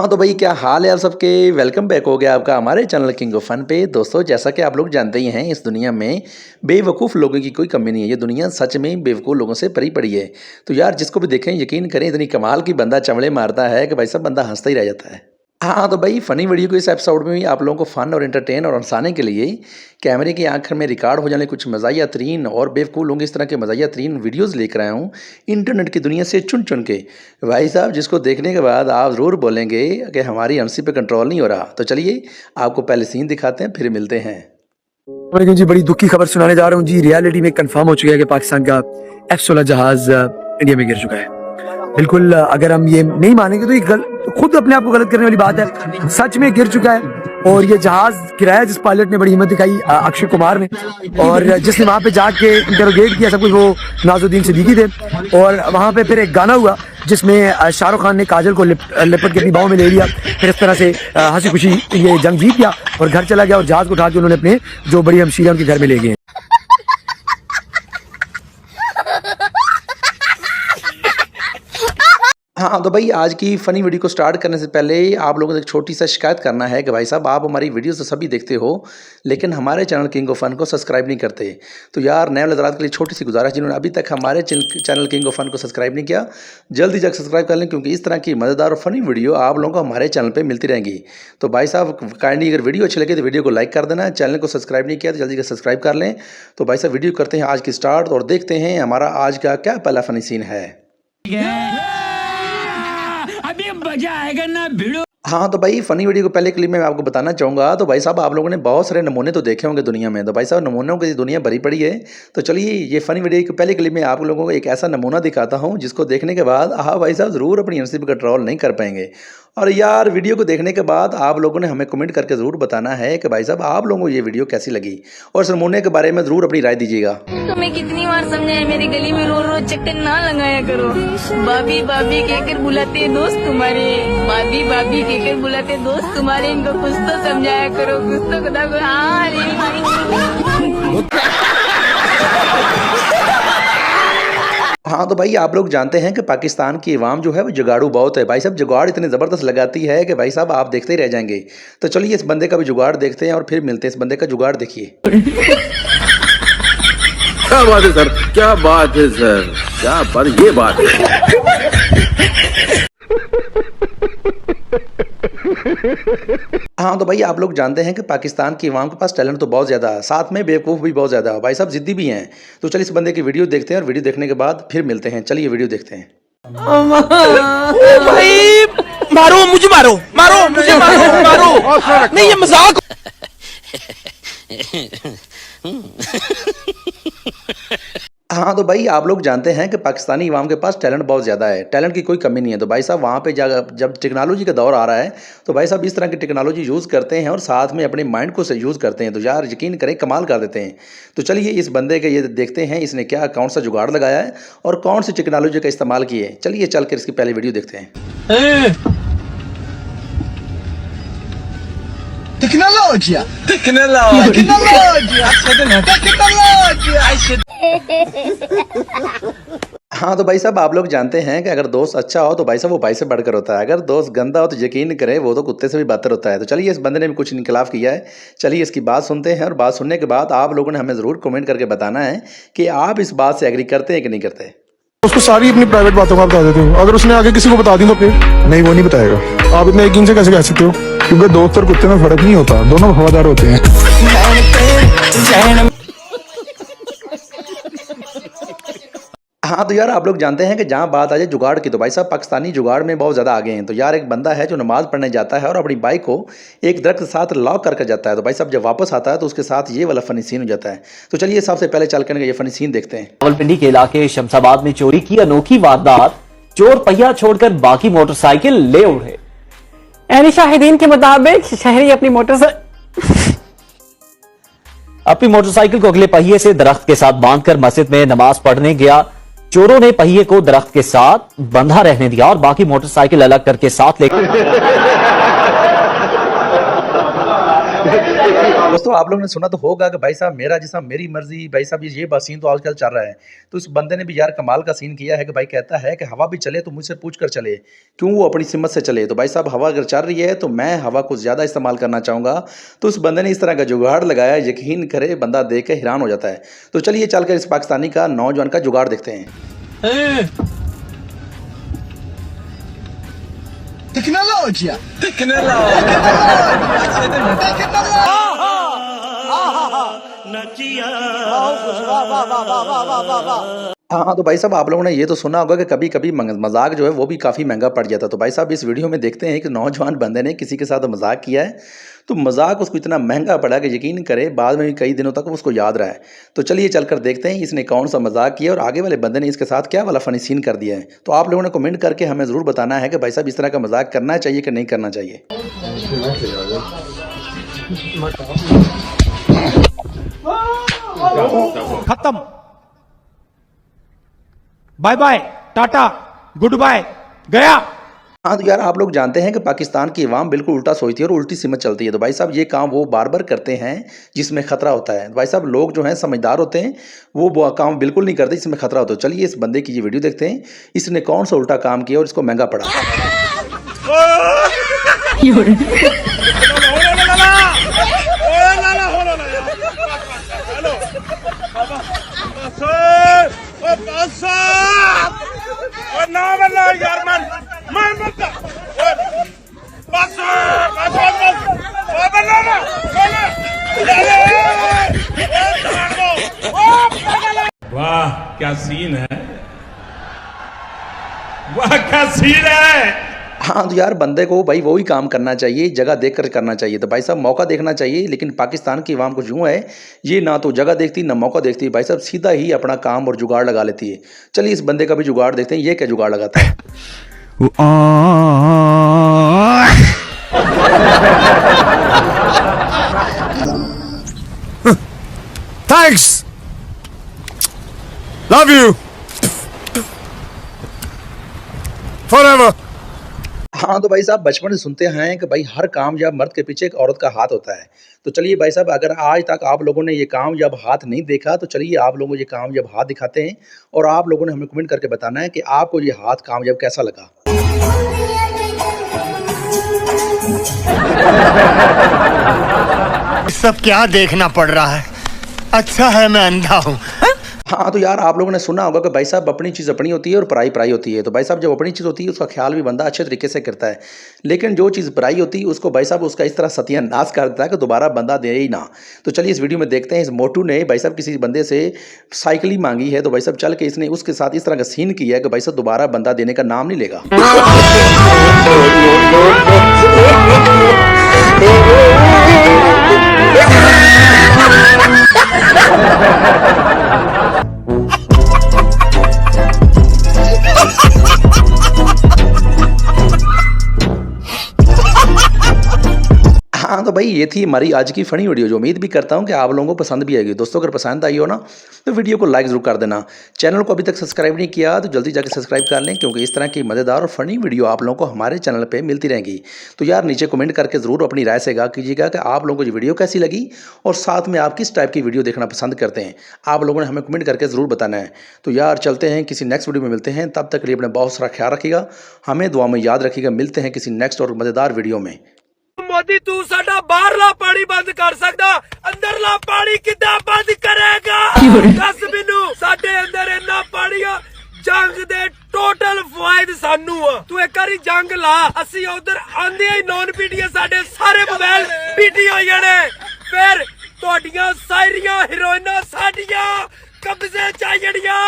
हाँ तो भाई क्या हाल है आप सबके। वेलकम बैक हो गया आपका हमारे चैनल किंग ऑफ फन पे। दोस्तों जैसा कि आप लोग जानते ही हैं इस दुनिया में बेवकूफ़ लोगों की कोई कमी नहीं है। ये दुनिया सच में बेवकूफ़ लोगों से भरी पड़ी है। तो यार जिसको भी देखें यकीन करें इतनी कमाल की बंदा चमड़े मारता है कि भाई सब बंदा हंसता ही रह जाता है। हाँ तो भाई फ़नी वीडियो को इस एपिसोड में भी आप लोगों को फ़न और एंटरटेन और हंसाने के लिए कैमरे की आंख में रिकॉर्ड हो जाने कुछ मज़ाहिया तरीन और बेवकूफ़ लोग इस तरह के मज़ाहिया तरीन वीडियोज़ लेकर आया हूँ इंटरनेट की दुनिया से चुन चुन के। भाई साहब जिसको देखने के बाद आप ज़रूर बोलेंगे कि हमारी हंसी पे कंट्रोल नहीं हो रहा। तो चलिए आपको पहले सीन दिखाते हैं फिर मिलते हैं। जी बड़ी दुखी खबर सुनाने जा रहा हूँ जी। रियलिटी में कंफर्म हो चुका है कि पाकिस्तान का F-16 जहाज इंडिया में गिर चुका है। बिल्कुल अगर हम ये नहीं मानेंगे तो ये खुद अपने आप को गलत करने वाली बात है। सच में गिर चुका है और ये जहाज गिराया जिस पायलट ने बड़ी हिम्मत दिखाई अक्षय कुमार ने, और जिसने वहां पे जाके इंटरोगेट किया सब कुछ वो नवाजुद्दीन सिद्दीकी थे। और वहां पे फिर एक गाना हुआ जिसमें शाहरुख खान ने काजल को लिपट के अपनी बाहों में ले लिया। फिर इस तरह से हंसी खुशी ये जंग जीत गया और घर चला गया और जहाज को उठा के उन्होंने अपने जो बड़ी हमशीर उनके घर में ले गए। हाँ तो भाई आज की फ़नी वीडियो को स्टार्ट करने से पहले आप लोगों को एक छोटी सा शिकायत करना है कि भाई साहब आप हमारी वीडियोस तो सभी देखते हो लेकिन हमारे चैनल किंग ऑफ फन को सब्सक्राइब नहीं करते। तो यार नए हज़रात के लिए छोटी सी गुजारिश, जिन्होंने अभी तक हमारे चैनल किंग ऑफ फन को सब्सक्राइब नहीं किया जल्दी जाकर सब्सक्राइब कर लें, क्योंकि इस तरह की मज़ेदार और फ़नी वीडियो आप लोगों को हमारे चैनल पर मिलती रहेंगी। तो भाई साहब काइंडली अगर वीडियो अच्छी लगे तो वीडियो को लाइक कर देना, चैनल को सब्सक्राइब नहीं किया तो जल्दी से सब्सक्राइब कर लें। तो भाई साहब वीडियो करते हैं आज की स्टार्ट और देखते हैं हमारा आज का क्या पहला फ़नी सीन है। अभी मजा आएगा ना भिड़ो। हाँ तो भाई फ़नी वीडियो को पहले क्लिप में मैं आपको बताना चाहूँगा। तो भाई साहब आप लोगों ने बहुत सारे नमूने तो देखे होंगे दुनिया में। तो भाई साहब नमूनों की दुनिया भरी पड़ी है। तो चलिए ये फ़नी वीडियो के पहले क्लिप में आप लोगों को एक ऐसा नमूना दिखाता हूँ जिसको देखने के बाद हाँ भाई साहब ज़रूर अपनी हंसी पर कंट्रोल नहीं कर पाएंगे। और यार वीडियो को देखने के बाद आप लोगों ने हमें कमेंट करके ज़रूर बताना है कि भाई साहब आप लोगों को ये वीडियो कैसी लगी और इस नमूने के बारे में ज़रूर अपनी राय दीजिएगा। तुम्हें कितनी बार समझाया मेरी गली में रोज रोज चक्कर ना लगाया करो। भाभी भाभी कहकर बुलाते दोस्त तुम्हारे, भाभी भाभी कहकर बुलाते दोस्त तुम्हारे, इनको कुछ तो समझाया करो, कुछ तो खुदा को। हाँ तो भाई आप लोग जानते हैं कि पाकिस्तान की अवाम जो है वो जुगाड़ू बहुत है। भाई साहब जुगाड़ इतनी ज़बरदस्त लगाती है कि भाई साहब आप देखते ही रह जाएंगे। तो चलिए इस बंदे का भी जुगाड़ देखते हैं और फिर मिलते हैं। इस बंदे का जुगाड़ देखिए। क्या बात है सर, क्या बात है सर, क्या बात, ये बात है। हाँ तो भाई आप लोग जानते हैं कि पाकिस्तान की अवाम के पास टैलेंट तो बहुत ज़्यादा है, साथ में बेवकूफ़ भी बहुत ज़्यादा है। भाई साहब जिद्दी भी हैं। तो चलिए इस बंदे की वीडियो देखते हैं और वीडियो देखने के बाद फिर मिलते हैं। चलिए वीडियो देखते हैं। भाई मारो मुझे, मारो मारो मुझे, मारो मारो नहीं, ये मजाक। हाँ तो भाई आप लोग जानते हैं कि पाकिस्तानी अवाम के पास टैलेंट बहुत ज़्यादा है, टैलेंट की कोई कमी नहीं है। तो भाई साहब वहाँ पे जब टेक्नोलॉजी का दौर आ रहा है तो भाई साहब इस तरह की टेक्नोलॉजी यूज़ करते हैं और साथ में अपने माइंड को से यूज़ करते हैं। तो यार यकीन करें कमाल कर देते हैं। तो चलिए इस बंदे के ये देखते हैं इसने क्या कौन सा जुगाड़ लगाया है और कौन सी टेक्नोलॉजी का इस्तेमाल किया है। चलिए चल कर इसकी पहले वीडियो देखते हैं। हाँ तो भाई साहब आप लोग जानते हैं कि अगर दोस्त अच्छा हो तो भाई साहब वो भाई से बढ़कर होता है, अगर दोस्त गंदा हो तो यकीन करें वो तो कुत्ते से भी बदतर होता है। तो चलिए इस बंदे ने भी कुछ इनकलाब किया है। चलिए इसकी बात सुनते हैं और बात सुनने के बाद आप लोगों ने हमें ज़रूर कमेंट करके बताना है कि आप इस बात से एग्री करते हैं कि नहीं करते। उसको सारी अपनी प्राइवेट बातों का बता देते हो, अगर उसने आगे किसी को बता दी तो फिर नहीं, वो नहीं बताएगा। आप इतने यकीन से कैसे कह सकते हो? क्योंकि दोस्त और कुत्ते में फर्क नहीं होता, दोनों वफादार होते हैं। हाँ तो यार आप लोग जानते हैं कि जहाँ बात आ जाए जुगाड़ की तो भाई साहब पाकिस्तानी जुगाड़ में बहुत ज़्यादा आगे हैं। तो यार एक बंदा है जो नमाज़ पढ़ने जाता है और अपनी बाइक को एक दरख्त के साथ लॉक करके जाता है। तो भाई साहब जब वापस आता है तो उसके साथ ये वाला फ़नी सीन हो जाता है। तो चलिए सबसे पहले चल कर ये फ़नी सीन देखते हैं। रावलपिंडी के इलाके शमशाबाद में चोरी की अनोखी वारदात, चोर पहिया छोड़कर बाकी मोटरसाइकिल ले उड़े। यानी शाहिदीन के मुताबिक शहरी अपनी मोटरसाइकिल को अगले पहिए से दरख्त के साथ बांधकर मस्जिद में नमाज पढ़ने गया। चोरों ने पहिए को दरख्त के साथ बंधा रहने दिया और बाकी मोटरसाइकिल अलग करके साथ लेकर दोस्तों आप लोगों ने सुना तो होगा कि भाई साहब मेरा जैसा मेरी मर्जी, भाई साहब ये बस सीन तो आजकल चल रहा है। तो इस बंदे ने भी यार कमाल का सीन किया है कि भाई कहता है कि हवा भी चले तो मुझसे पूछ कर चले, क्यों वो अपनी सिमत से चले। तो भाई साहब हवा अगर चल रही है तो मैं हवा को ज़्यादा इस्तेमाल करना चाहूँगा। तो उस बंदे ने इस तरह का जुगाड़ लगाया, यकीन करे बंदा देख के हैरान हो जाता है। तो चलिए चलकर इस पाकिस्तानी का नौजवान का जुगाड़ देखते हैं। हाँ, तो भाई साहब आप लोगों ने ये तो सुना होगा कि कभी-कभी मज़ाक जो है वो भी काफ़ी महँगा पड़ जाता है। तो भाई साहब इस वीडियो में देखते हैं कि नौजवान बंदे ने किसी के साथ मज़ाक किया है, तो मज़ाक उसको इतना महँगा पड़ा कि यकीन करें बाद में भी कई दिनों तक उसको याद रहा है। तो चलिए चलकर देखते हैं इसने कौन-सा मज़ाक किया और आगे वाले बंदे ने इसके साथ क्या वाला फ़नी सीन कर दिया है। तो आप लोगों ने कमेंट करके हमें ज़रूर बताना है कि भाई साहब इस तरह का मज़ाक करना चाहिए कि नहीं करना चाहिए। खत्म, bye bye, tata, goodbye, गया। हाँ, तो यार आप लोग जानते हैं कि पाकिस्तान की अवाम बिल्कुल उल्टा सोचती है और उल्टी सिमत चलती है। तो भाई साहब ये काम वो बार-बार करते हैं जिसमें खतरा होता है। भाई साहब लोग जो हैं समझदार होते हैं, वो काम बिल्कुल नहीं करते जिसमें खतरा होता है। चलिए इस बंदे की ये वीडियो देखते हैं, इसने कौन सा उल्टा काम किया और इसको महंगा पड़ा। वाह क्या सीन है, वाह क्या सीन है। हाँ, तो यार बंदे को भाई वही काम करना चाहिए, जगह देख कर करना चाहिए। तो भाई साहब मौका देखना चाहिए, लेकिन पाकिस्तान की अवाम कुछ यूँ है, ये ना तो जगह देखती ना मौका देखती। भाई साहब सीधा ही अपना काम और जुगाड़ लगा लेती है। चलिए इस बंदे का भी जुगाड़ देखते हैं, ये क्या जुगाड़ लगाता है। Thanks, love you forever. हाँ, तो भाई साहब बचपन से सुनते हैं कि भाई हर कामयाब मर्द के पीछे एक औरत का हाथ होता है। तो चलिए भाई साहब अगर आज तक आप लोगों ने ये कामयाब हाथ नहीं देखा तो चलिए आप लोगों को ये कामयाब हाथ दिखाते हैं और आप लोगों ने हमें कमेंट करके बताना है कि आपको ये हाथ कामयाब कैसा लगा। सब क्या देखना पड़ रहा है, अच्छा है मैं अंधा हूँ। हाँ, तो यार आप लोगों ने सुना होगा कि भाई साहब अपनी चीज़ अपनी होती है और पराई पराई होती है। तो भाई साहब जब अपनी चीज़ होती है उसका ख्याल भी बंदा अच्छे तरीके से करता है, लेकिन जो चीज़ पराई होती है उसको भाई साहब उसका इस तरह सत्यानाश कर देता है कि दोबारा बंदा दे ही ना। तो चलिए इस वीडियो में देखते हैं, इस मोटू ने भाई साहब किसी बंदे से साइकिल ही मांगी है। तो भाई साहब चल के इसने उसके साथ इस तरह का सीन किया है कि भाई साहब दोबारा बंदा देने का नाम नहीं लेगा। हाँ, तो भाई ये थी हमारी आज की फ़नी वीडियो, जो उम्मीद भी करता हूँ कि आप लोगों को पसंद भी आएगी। दोस्तों अगर पसंद आई हो ना तो वीडियो को लाइक ज़रूर कर देना। चैनल को अभी तक सब्सक्राइब नहीं किया तो जल्दी जाकर सब्सक्राइब कर लें, क्योंकि इस तरह की मज़ेदार और फ़नी वीडियो आप लोगों को हमारे चैनल पर मिलती रहेंगी। तो यार नीचे कमेंट करके ज़रूर अपनी राय से आगाह कीजिएगा कि आप लोगों को ये वीडियो कैसी लगी और साथ में आप किस टाइप की वीडियो देखना पसंद करते हैं। आप लोगों ने हमें कमेंट करके ज़रूर बताना है। तो यार चलते हैं, किसी नेक्स्ट वीडियो में मिलते हैं। तब तक के लिए अपने बहुत सारा ख्याल रखिएगा, हमें दुआ में याद रखिएगा। मिलते हैं किसी नेक्स्ट और मज़ेदार वीडियो में। मोदी तू साडा बाहरला पानी बंद कर सकदा, अंदरला पानी किद्दां बंद करेगा? दस मैनू, साडे अंदर इन्ना पानी आ, जंग दे टोटल फायदे सानू आ। तू एक बारी जंग ला, असी उधर आंदे ही नॉन पीटीए साडे सारे मोबाइल पीटी हो जाने, फिर तुहाडियां सारियां हीरोइनां साडियां कब्जे च आ जाणियां।